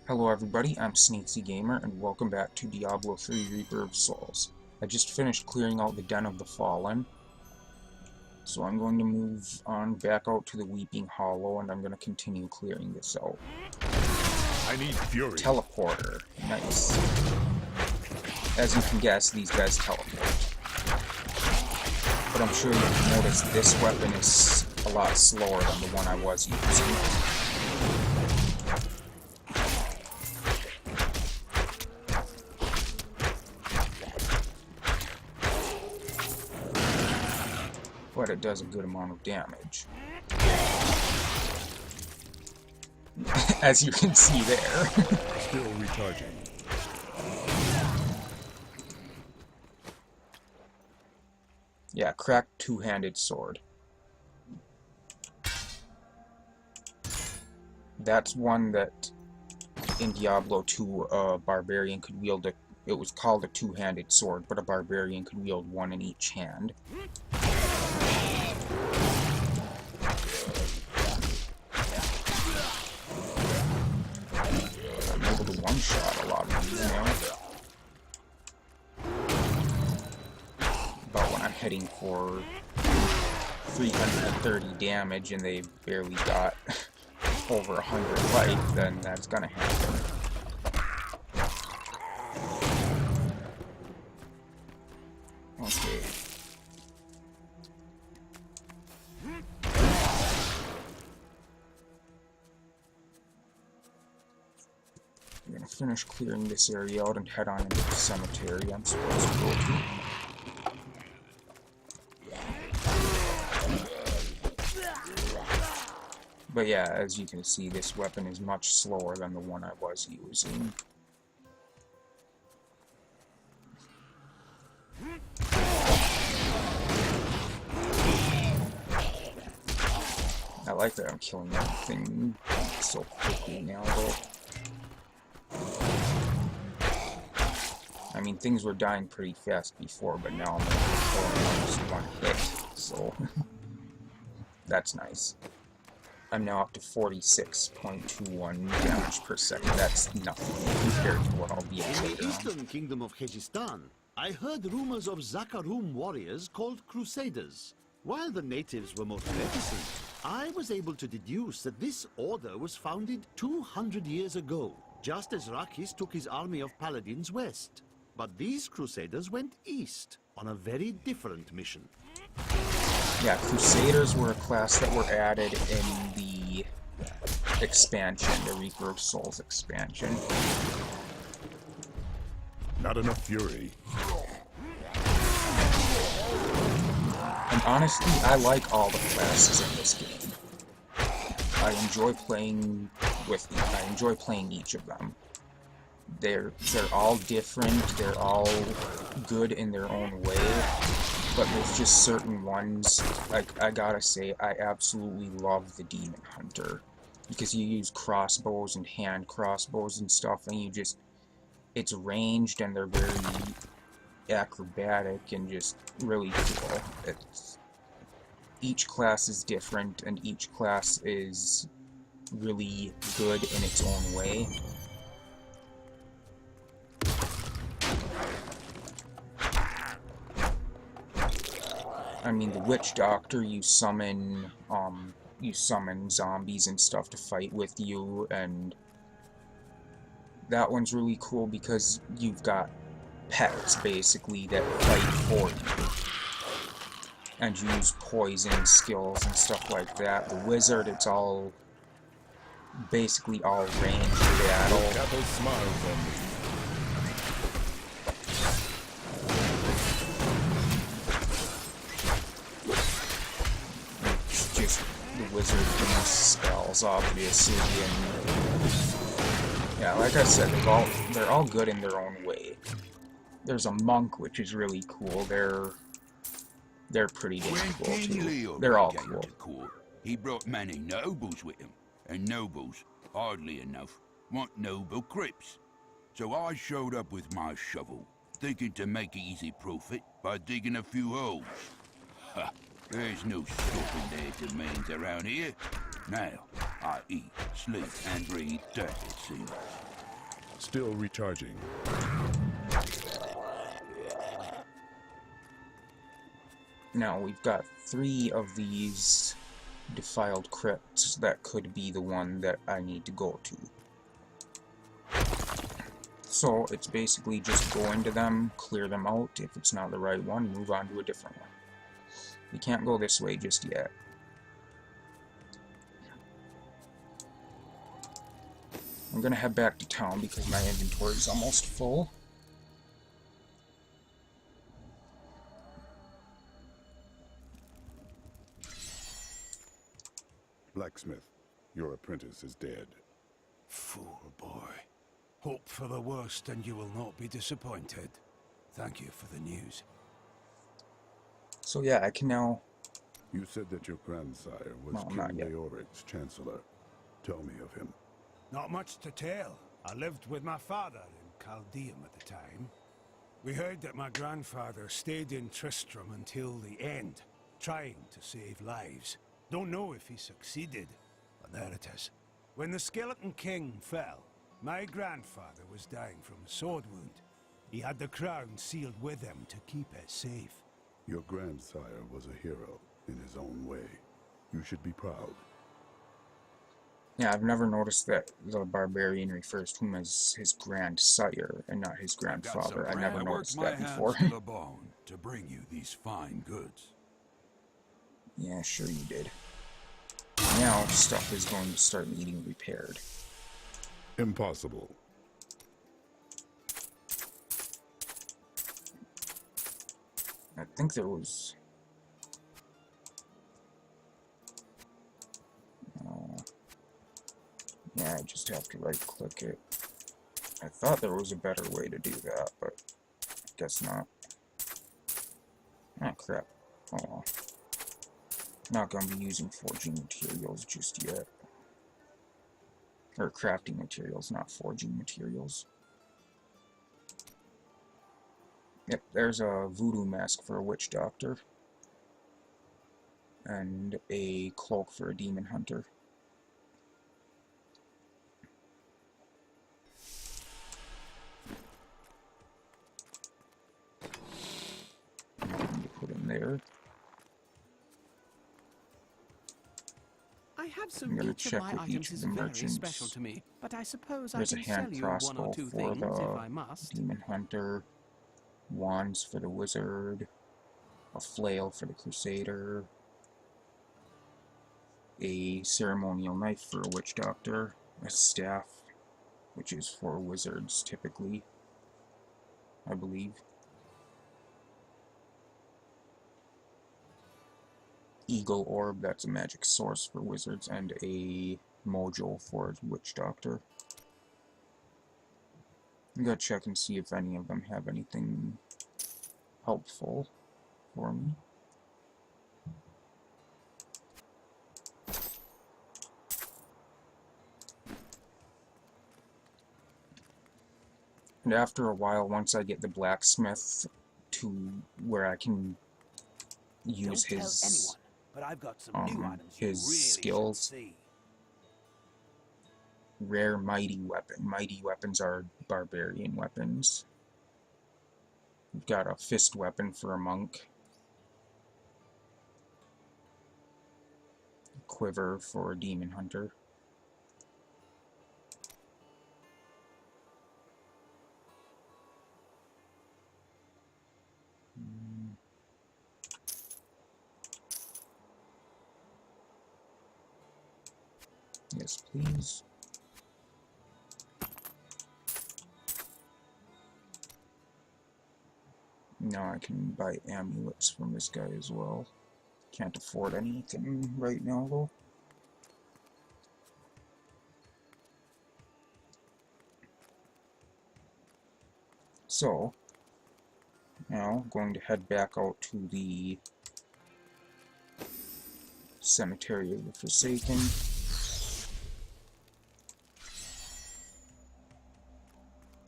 Hello everybody, I'm Sneaksy Gamer, and welcome back to Diablo 3 Reaper of Souls. I just finished clearing out the Den of the Fallen, so I'm going to move on back out to the Weeping Hollow, and I'm going to continue clearing this out. I need fury. Teleporter. Nice. As you can guess, these guys teleport. But I'm sure you can notice this weapon is a lot slower than the one I was using. But it does a good amount of damage. As you can see there. Still recharging. Yeah, cracked two-handed sword. That's one that in Diablo 2 a barbarian could wield it. It was called a two-handed sword, but a barbarian could wield one in each hand. I'm able to one-shot a lot of these now. But when I'm hitting for 330 damage and they barely got over 100 life, then that's gonna happen. Okay. I'm gonna finish clearing this area out and head on into the cemetery I'm supposed to go to. But yeah, as you can see, this weapon is much slower than the one I was using. I like that I'm killing everything so quickly now, though. I mean, things were dying pretty fast before, but now I'm killing almost one hit, so that's nice. I'm now up to 46.21 damage per second. That's nothing compared to what I'll be at In later the on. eastern kingdom of Khejistan, I heard rumors of Zakarum warriors called Crusaders. While the natives were most reticent, I was able to deduce that this order was founded 200 years ago, just as Rakis took his army of paladins west. But these Crusaders went east on a very different mission. Yeah, Crusaders were a class that were added in the expansion, the Reaper of Souls expansion. Not enough fury. And honestly, I like all the classes in this game. I enjoy playing with them. I enjoy playing each of them. They're all different, they're all good in their own way, but there's just certain ones, like, I gotta say, I absolutely love the Demon Hunter, because you use crossbows and hand crossbows and stuff, and you just, it's ranged, and they're very acrobatic, and just really cool. Each class is different, and each class is really good in its own way. I mean, the Witch Doctor, you summon zombies and stuff to fight with you, and that one's really cool because you've got pets, basically, that fight for you. And you use poison skills and stuff like that. The Wizard, it's all, basically all ranged battle. Got those smiles on me. The Wizard can spells, obviously, and yeah, like I said, they're all good in their own way. There's a Monk, which is really cool. They're pretty damn cool too. They're all cool. He brought many nobles with him, and nobles, hardly enough, want noble crypts. So I showed up with my shovel, thinking to make easy profit by digging a few holes. Ha! There's no stopping their demands around here. Now, I eat, sleep, and breathe dirt, it seems. Still recharging. Now we've got 3 of these defiled crypts that could be the one that I need to go to. So it's basically just go into them, clear them out. If it's not the right one, move on to a different one. We can't go this way just yet. I'm gonna head back to town because my inventory is almost full. Blacksmith, your apprentice is dead. Fool boy. Hope for the worst and you will not be disappointed. Thank you for the news. So yeah, I can now... You said that your grandsire was Well, not King yet. Leoric's chancellor. Tell me of him. Not much to tell. I lived with my father in Chaldeum at the time. We heard that my grandfather stayed in Tristram until the end, trying to save lives. Don't know if he succeeded, but there it is. When the Skeleton King fell, my grandfather was dying from a sword wound. He had the crown sealed with him to keep it safe. Your grandsire was a hero in his own way. You should be proud. Yeah, I've never noticed that the barbarian refers to him as his grandsire and not his grandfather. I never noticed that before. to the bone to bring you these fine goods. Yeah, sure you did. Now stuff is going to start needing repaired. Impossible. I think there was... yeah, I just have to right-click it. I thought there was a better way to do that, but I guess not. Ah, crap. Oh well. Not gonna be using forging materials just yet. Or crafting materials, not forging materials. Yep, there's a voodoo mask for a witch doctor. And a cloak for a demon hunter. Put in there. I have some I'm gonna each of check my with each items of is the very merchants. special to me, but I suppose There's I a can sell hand you one crossbow or two for things if the I must. demon hunter, wands for the wizard, a flail for the crusader, a ceremonial knife for a witch doctor, a staff, which is for wizards typically, I believe. Eagle orb, that's a magic source for wizards, and a mojo for a witch doctor. I'm gonna check and see if any of them have anything helpful for me. And after a while, once I get the blacksmith to where I can use Don't tell his anyone, but I've got some new items you his really skills. should see. Rare mighty weapon. Mighty weapons are barbarian weapons. We've got a fist weapon for a monk. A quiver for a demon hunter. Yes, please. Now I can buy amulets from this guy as well. Can't afford anything right now though. So, now I'm going to head back out to the Cemetery of the Forsaken.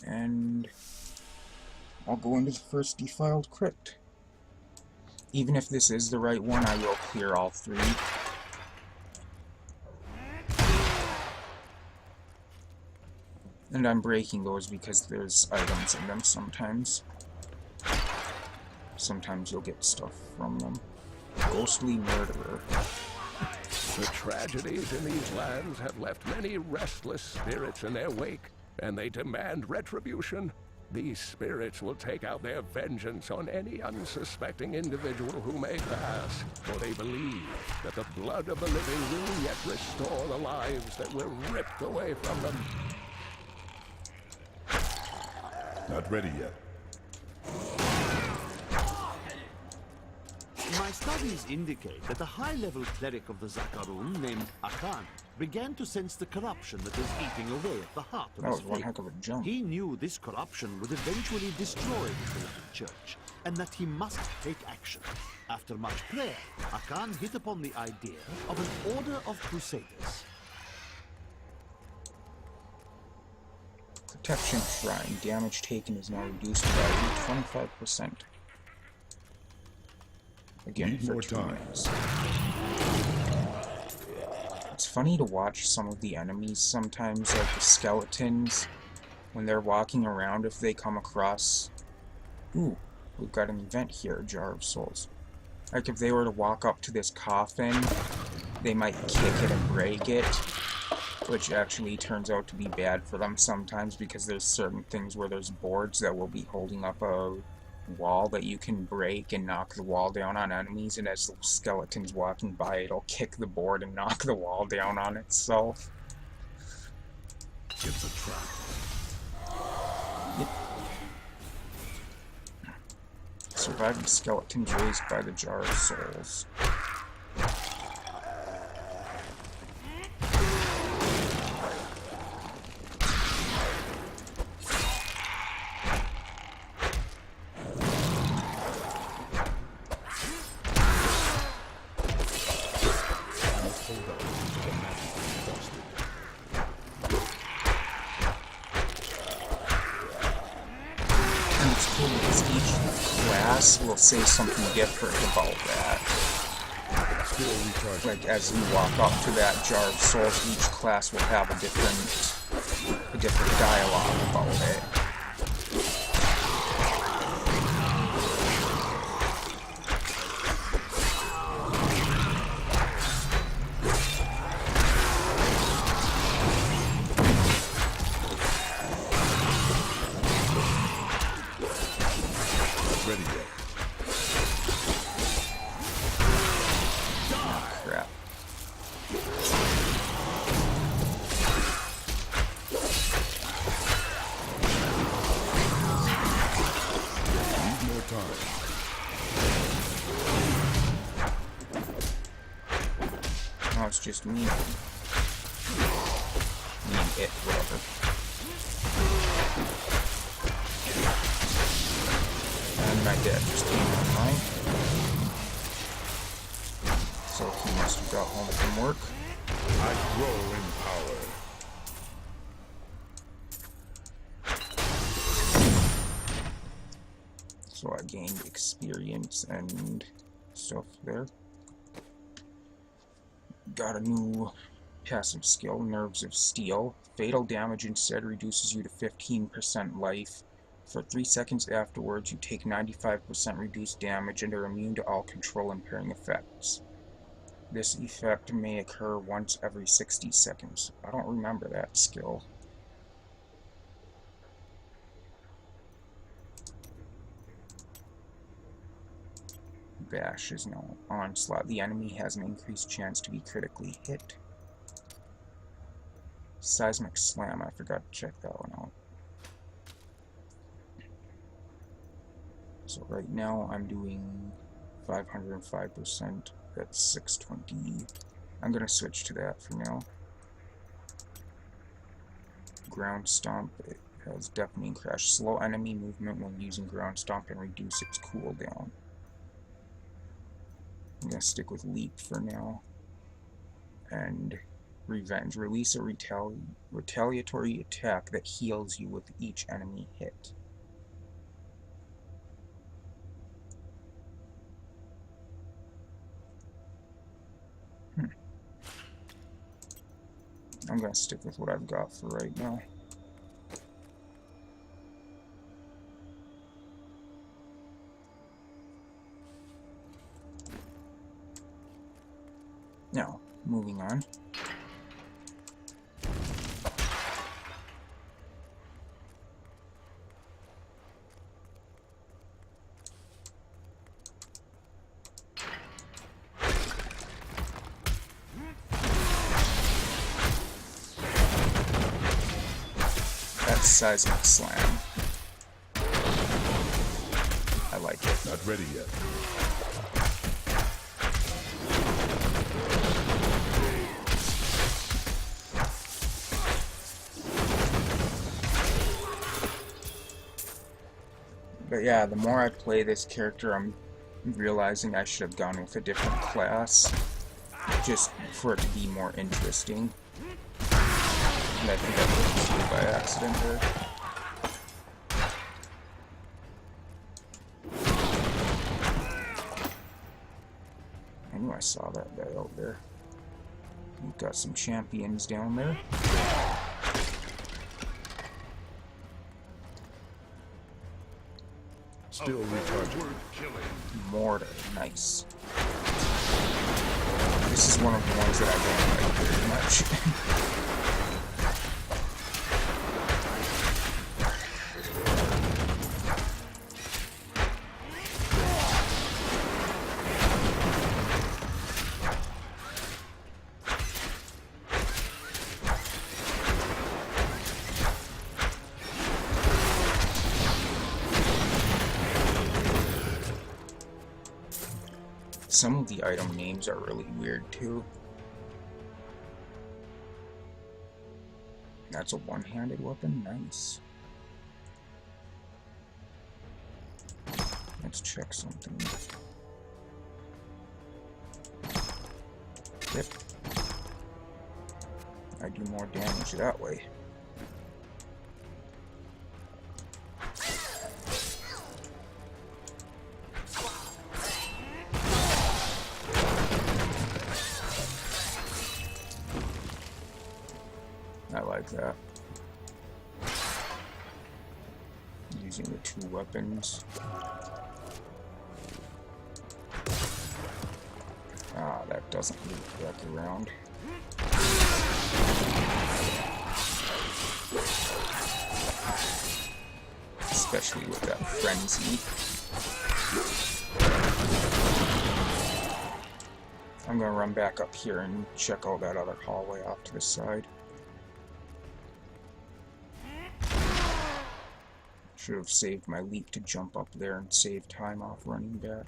And I'll go into the first defiled crypt. Even if this is the right one, I will clear all 3. And I'm breaking those because there's items in them sometimes. Sometimes you'll get stuff from them. Ghostly Murderer. The tragedies in these lands have left many restless spirits in their wake, and they demand retribution. These spirits will take out their vengeance on any unsuspecting individual who may pass, for they believe that the blood of the living will yet restore the lives that were ripped away from them. Not ready yet. My studies indicate that a high-level cleric of the Zakarum named Akan began to sense the corruption that was eating away at the heart of That his was one faith. heck of a jump. He knew this corruption would eventually destroy the beloved church, and that he must take action. After much prayer, Akan hit upon the idea of an order of crusaders. Protection Shrine. Damage taken is now reduced by 25%. Again, Need for more 2 time. minutes. It's funny to watch some of the enemies sometimes, like the skeletons, when they're walking around, if they come across... Ooh, we've got an event here, Jar of Souls. Like, if they were to walk up to this coffin, they might kick it and break it, which actually turns out to be bad for them sometimes, because there's certain things where there's boards that will be holding up a wall that you can break and knock the wall down on enemies, and as the skeleton's walking by, it'll kick the board and knock the wall down on itself. It's a trap. Surviving skeletons raised by the Jar of Souls. And it's cool because each class will say something different about that. Still recharging. Like, as you walk up to that Jar of Souls, each class will have a different dialogue about it. Ready yet. Crap. Need more time. No, it's just me. Me and it, whatever. And my dad just came online. So he must have got home from work. I grow in power. So I gained experience and stuff there. Got a new passive skill, Nerves of Steel. Fatal damage instead reduces you to 15% life. For 3 seconds afterwards, you take 95% reduced damage and are immune to all control impairing effects. This effect may occur once every 60 seconds. I don't remember that skill. Bash is now onslaught. The enemy has an increased chance to be critically hit. Seismic Slam, I forgot to check that one out. So right now I'm doing 505%, that's 620. I'm gonna switch to that for now. Ground Stomp, it has Deafening Crash. Slow enemy movement when using Ground Stomp and reduce its cooldown. I'm gonna stick with Leap for now. And Revenge. Release a retaliatory attack that heals you with each enemy hit. I'm gonna stick with what I've got for right now. moving on. That's seismic slam. I like it. Not ready yet. But yeah, the more I play this character, I'm realizing I should have gone with a different class, just for it to be more interesting. And I think I put it by accident there. I knew I saw that guy out there. We've got some champions down there. Still recharging. Mortar, nice. This is one of the ones that I don't like very much. Some of the item names are really weird too. That's a one-handed weapon, nice. Let's check something. Yep. I do more damage that way. I like that. Using the two weapons. Ah, that doesn't loop back around. Especially with that frenzy. I'm gonna run back up here and check out that other hallway off to the side. Should have saved my leap to jump up there and save time off running back.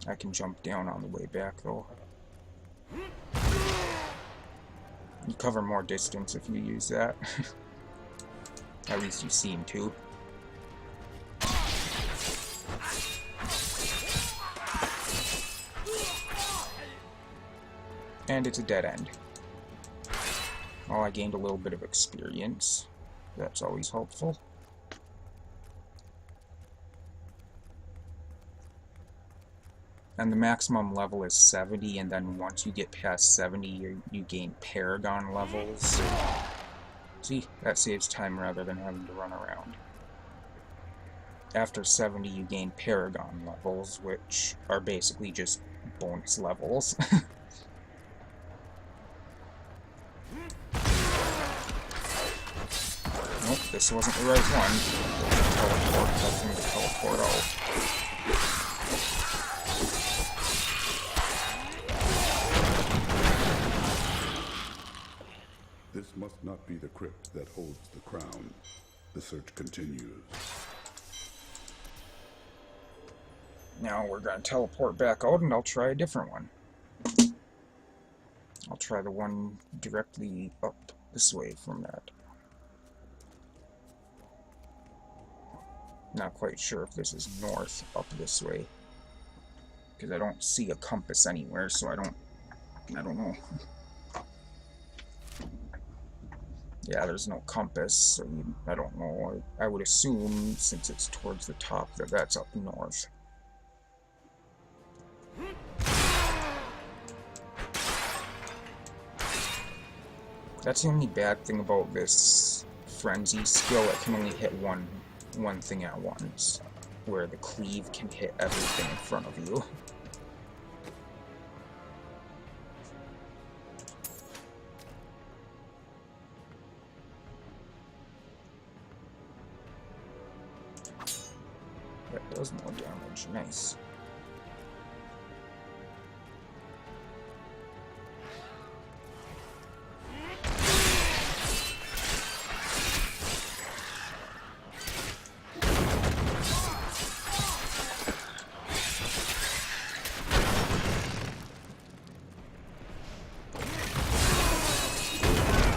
I can jump down on the way back though. You cover more distance if you use that. At least you seem to. And it's a dead end. Well, I gained a little bit of experience. That's always helpful. And the maximum level is 70, and then once you get past 70, you gain Paragon levels. See, that saves time rather than having to run around. After 70, you gain Paragon levels, which are basically just bonus levels. Nope, this wasn't the right one. Teleport, nothing to teleport out. This must not be the crypt that holds the crown. The search continues. Now we're going to teleport back out and I'll try a different one. I'll try the one directly up this way from that. Not quite sure if this is north up this way, because I don't see a compass anywhere, so I don't know. Yeah, there's no compass, so I don't know. I would assume, since it's towards the top, that that's up north. That's the only bad thing about this frenzy skill. It can only hit one thing at once, where the cleave can hit everything in front of you. Does more damage. Nice.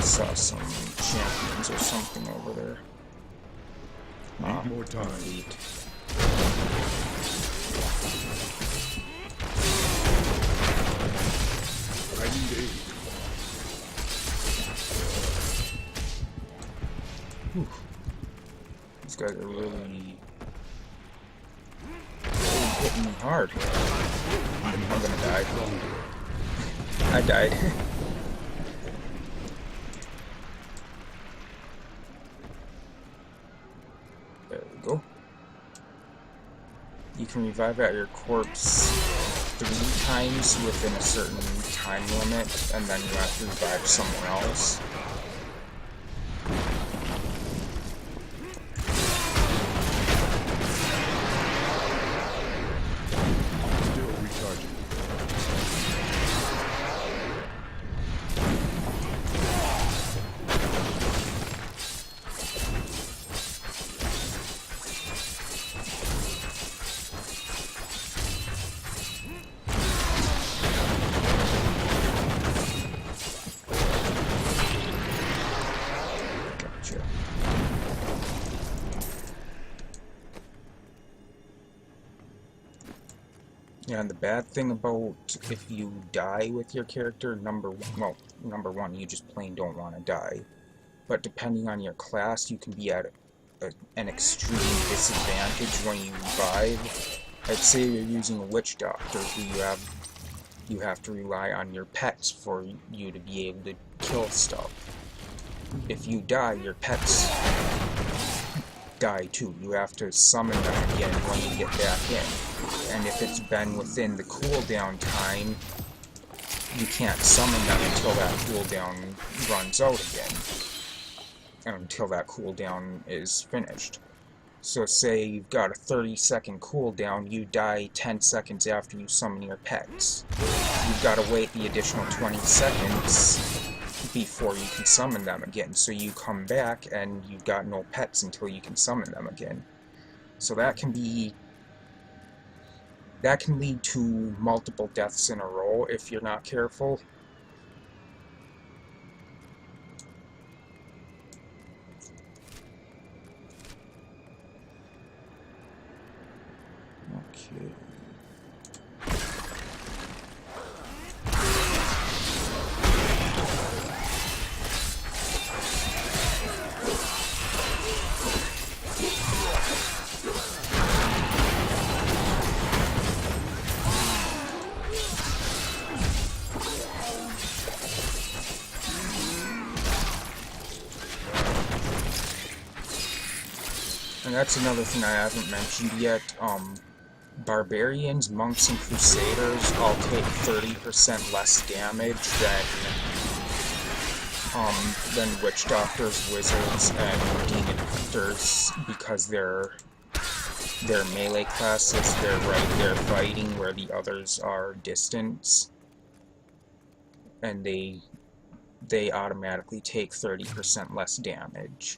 Saw some champions or something over there. Need more time. Elite. I need aid. These guys are really hitting me hard. I'm gonna die. I died. There we go. You can revive at your corpse 3 times within a certain time limit, and then you have to revive somewhere else. Still recharging. Gotcha. Yeah, and the bad thing about if you die with your character, number one, you just plain don't want to die. But depending on your class, you can be at an extreme disadvantage when you revive. I'd say you're using a witch doctor who you have to rely on your pets for you to be able to kill stuff. If you die, your pets die too. You have to summon them again when you get back in. And if it's been within the cooldown time, you can't summon them until that cooldown runs out again. Until that cooldown is finished. So say you've got a 30-second cooldown, you die 10 seconds after you summon your pets. You've got to wait the additional 20 seconds before you can summon them again. So you come back and you've got no pets until you can summon them again. So that can lead to multiple deaths in a row if you're not careful. Okay. And that's another thing I haven't mentioned yet. Barbarians, monks, and crusaders all take 30% less damage than witch doctors, wizards, and demon hunters because their melee classes, they're right there fighting where the others are distance, and they automatically take 30% less damage.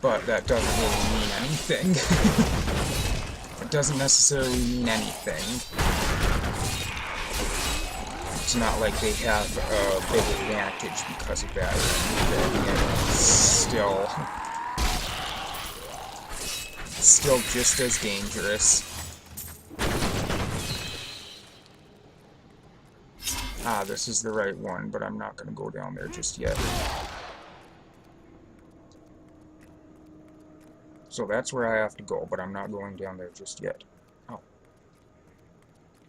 But that doesn't really mean anything. It doesn't necessarily mean anything. It's not like they have a big advantage because of that or anything. It's still just as dangerous. Ah, this is the right one, but I'm not going to go down there just yet. So that's where I have to go, but I'm not going down there just yet. Oh.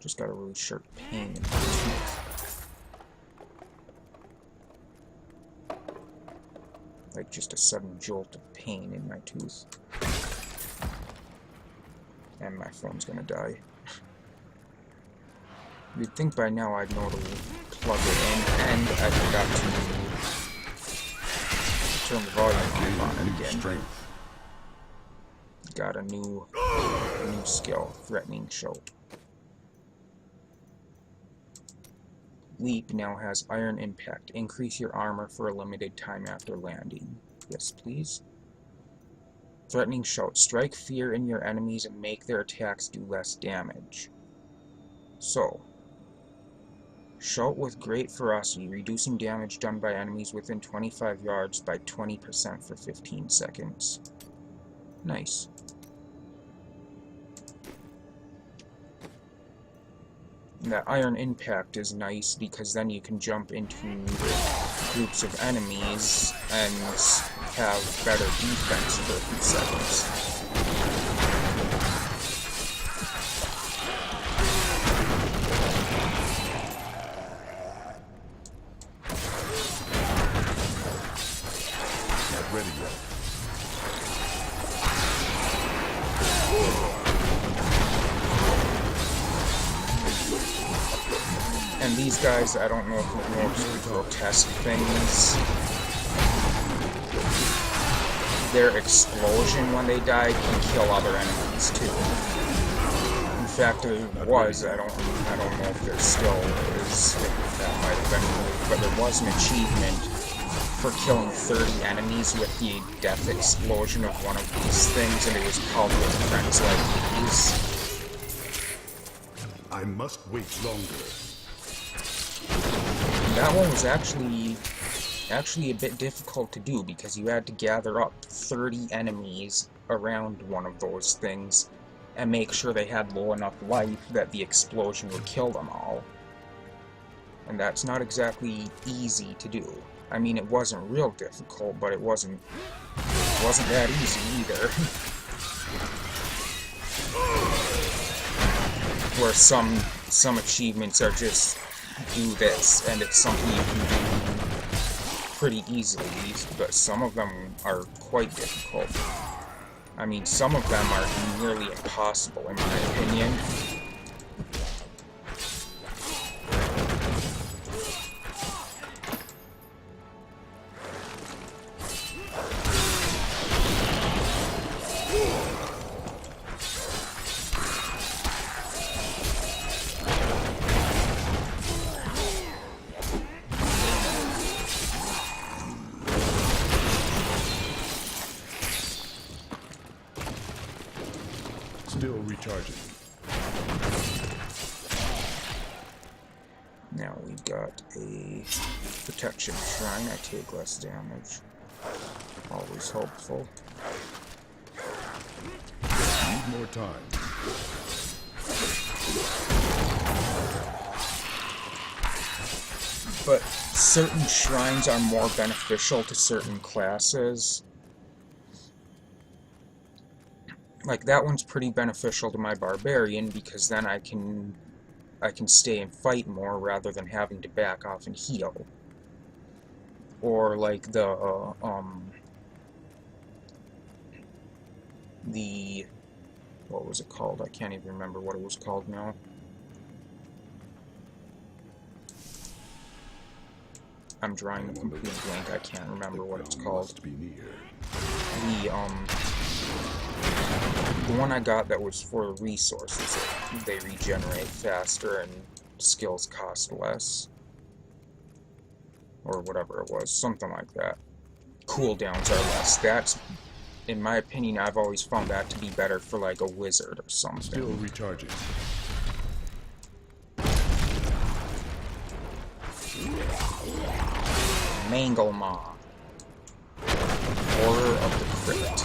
Just got a really sharp pain in my tooth. Like just a sudden jolt of pain in my tooth. And my phone's gonna die. You'd think by now I'd know to plug it in, and I forgot to turn the volume on it again. Strength. got a new skill, Threatening Shout. Leap now has Iron Impact. Increase your armor for a limited time after landing. Yes, please. Threatening Shout. Strike fear in your enemies and make their attacks do less damage. So, shout with great ferocity, reducing damage done by enemies within 25 yards by 20% for 15 seconds. Nice. And that Iron Impact is nice because then you can jump into groups of enemies and have better defense for a few seconds. Ready yet? And these guys, I don't know if you know the grotesque things. Their explosion when they die can kill other enemies too. In fact, there was, I don't know if there still is, that might have been removed, but there was an achievement for killing 30 enemies with the death explosion of one of these things, and it was called With Friends Like These. I must wait longer. That one was actually a bit difficult to do because you had to gather up 30 enemies around one of those things and make sure they had low enough life that the explosion would kill them all. And that's not exactly easy to do. I mean, it wasn't real difficult, but it wasn't that easy either. Where some achievements are just do this, and it's something you can do pretty easily, but some of them are quite difficult. I mean, some of them are nearly impossible in my opinion. Still recharging. Now we've got a protection shrine. I take less damage. Always hopeful. Need more time. But certain shrines are more beneficial to certain classes. Like, that one's pretty beneficial to my barbarian because then I can stay and fight more rather than having to back off and heal. Or like the what was it called? I can't even remember what it was called now. I'm drawing a complete blank. I can't remember what it's called. Must be near. The one I got that was for resources. They regenerate faster and skills cost less. Or whatever it was. Something like that. Cooldowns are less. That's, in my opinion, I've always found that to be better for like a wizard or something. Still recharging. Manglemaw. Horror of the Crypt.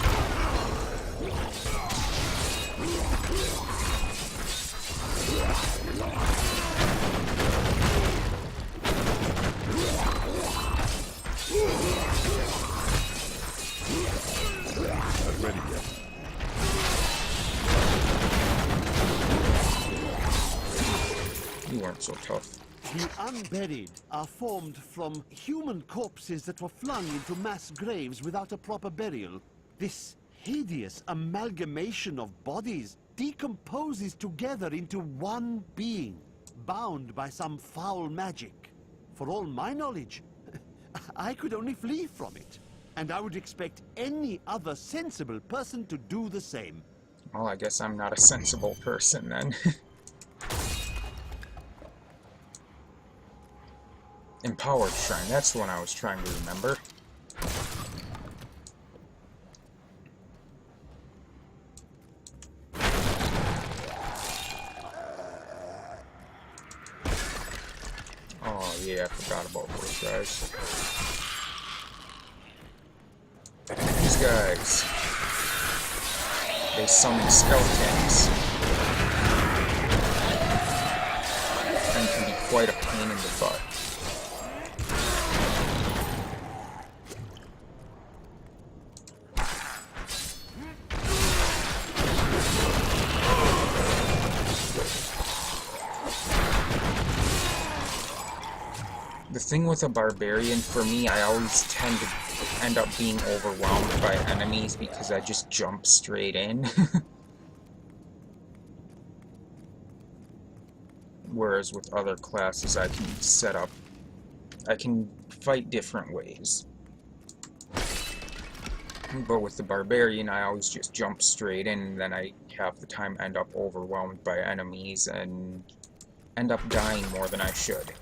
Not ready yet. You weren't so tough. The unburied are formed from human corpses that were flung into mass graves without a proper burial. This hideous amalgamation of bodies decomposes together into one being, bound by some foul magic. For all my knowledge, I could only flee from it. and I would expect any other sensible person to do the same. Well, I guess I'm not a sensible person then. Empowered Shrine, that's the one I was trying to remember. Oh yeah, I forgot about those guys. These guys, they summon skeletons and can be quite a pain in the butt. The thing with a barbarian, for me, I always tend to end up being overwhelmed by enemies because I just jump straight in. Whereas with other classes, I can fight different ways. But with the barbarian, I always just jump straight in, and then I half the time end up overwhelmed by enemies and end up dying more than I should.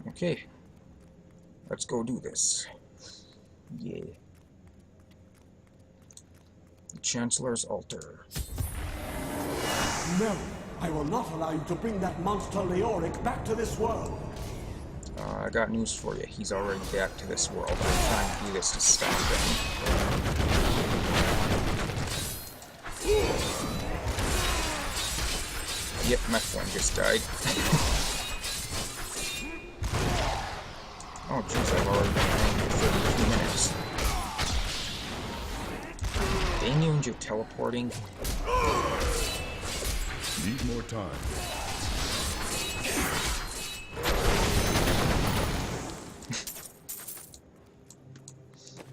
Okay, let's go do this. Yeah. The Chancellor's Altar. No, I will not allow you to bring that monster Leoric back to this world. I got news for you. He's already back to this world. I'm trying to do this to stop him. Yep, my friend just died. Oh jeez, I've already been playing for 32 minutes. Daniel, you're teleporting. Need more time.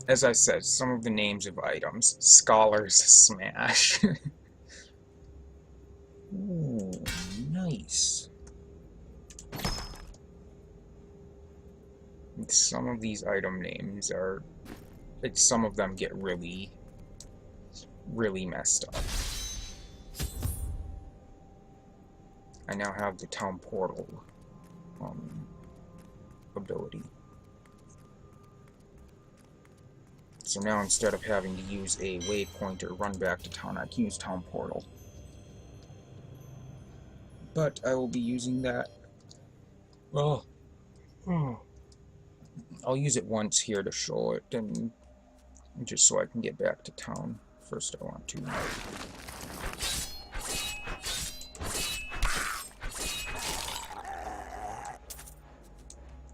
As I said, some of the names of items. Scholar's Smash. Ooh, nice. Some of these item names are... some of them get really messed up. I now have the town portal ability. So now instead of having to use a waypoint or run back to town, I can use town portal. But I will be using that. Well, I'll use it once here to show it, and just so I can get back to town. First, I want to.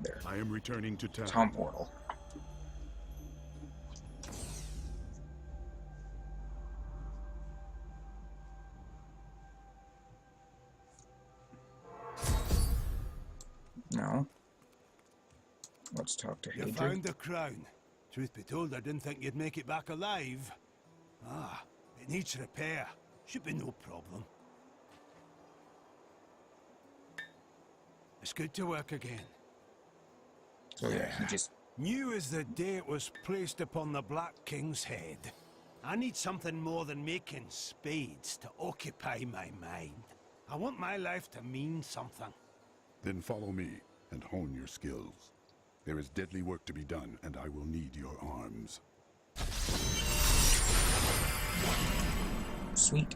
There. I am returning to town. Town portal. No. Let's talk to You Hadrian. found the crown. Truth be told, I didn't think you'd make it back alive. Ah, it needs repair. Should be no problem. It's good to work again. So yeah, he just... New as the day it was placed upon the Black King's head. I need something more than making spades to occupy my mind. I want my life to mean something. Then follow me and hone your skills. There is deadly work to be done, and I will need your arms. Sweet.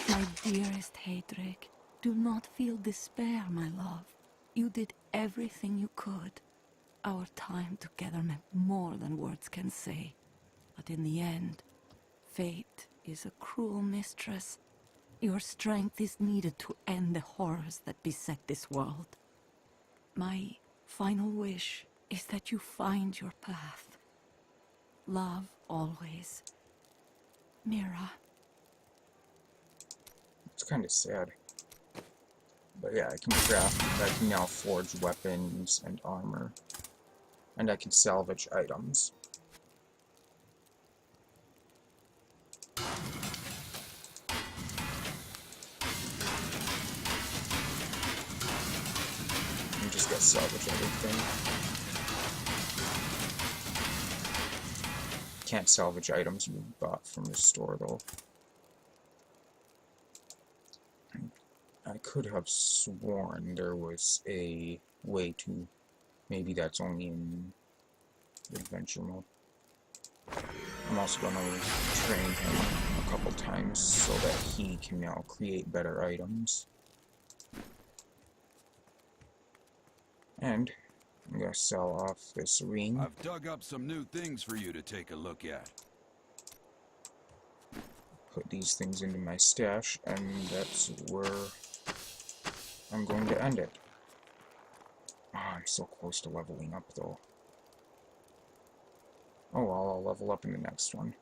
My dearest Hadric, do not feel despair, my love. You did everything you could. Our time together meant more than words can say. But in the end, fate is a cruel mistress. Your strength is needed to end the horrors that beset this world. My final wish is that you find your path. Love always. Mira. It's kind of sad. But yeah, I can craft, I can now forge weapons and armor. And I can salvage items. just gotta salvage everything. Can't salvage items you bought from the store, though. I could have sworn there was a way to... Maybe that's only in the adventure mode. I'm also going to train him a couple times so that he can now create better items. And I'm going to sell off this ring. I've dug up some new things for you to take a look at. Put these things into my stash, and that's where I'm going to end it. Oh, I'm so close to leveling up, though. Oh well, I'll level up in the next one.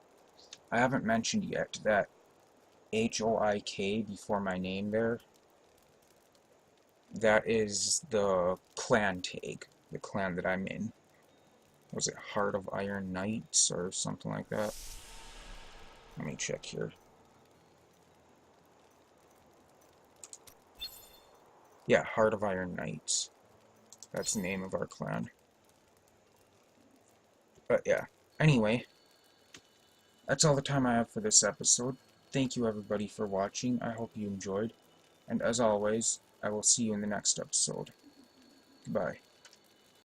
I haven't mentioned yet that HOIK before my name there, that is the clan tag, the clan that I'm in. Was it Heart of Iron Knights or something like that? Let me check here. Yeah, Heart of Iron Knights. That's the name of our clan. But yeah, anyway, that's all the time I have for this episode. Thank you everybody for watching. I hope you enjoyed. And as always, I will see you in the next episode. Goodbye.